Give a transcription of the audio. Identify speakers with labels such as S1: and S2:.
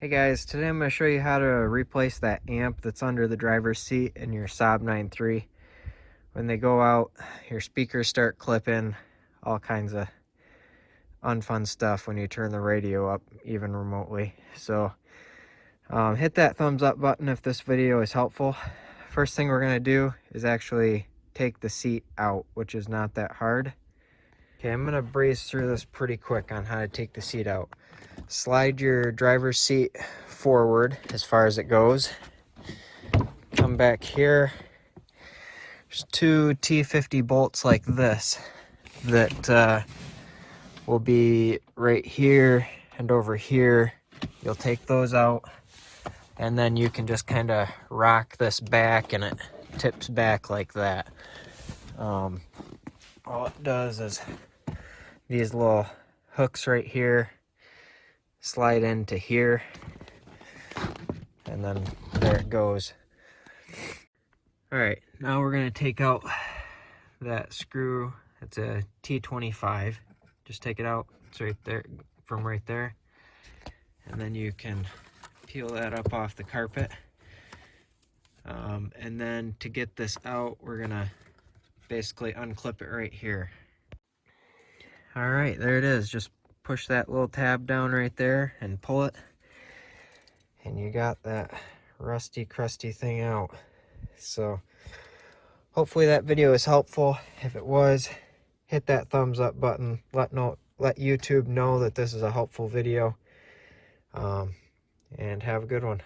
S1: Hey guys, today I'm going to show you how to replace that amp that's under the driver's seat in your Saab 9.3. When they go out, your speakers start clipping, all kinds of unfun stuff when you turn the radio up, even remotely. So hit that thumbs up button if this video is helpful. First thing we're going to do is actually take the seat out, which is not that hard. Okay, I'm going to breeze through this pretty quick on how to take the seat out. Slide your driver's seat forward as far as it goes. Come back here. There's two T50 bolts like this that will be right here and over here. You'll take those out, and then you can just kind of rock this back and it tips back like that. All it does is these little hooks right here slide into here, and then there it goes. All right, now we're going to take out that screw. It's a T25. Just take it out. It's right there, from right there, and then you can peel that up off the carpet. And then to get this out, we're going to basically unclip it right here. All right, there it is. Just push that little tab down right there and pull it, and you got that rusty crusty thing out. So hopefully that video is helpful. If it was, hit that thumbs up button. Let YouTube know that this is a helpful video, and have a good one.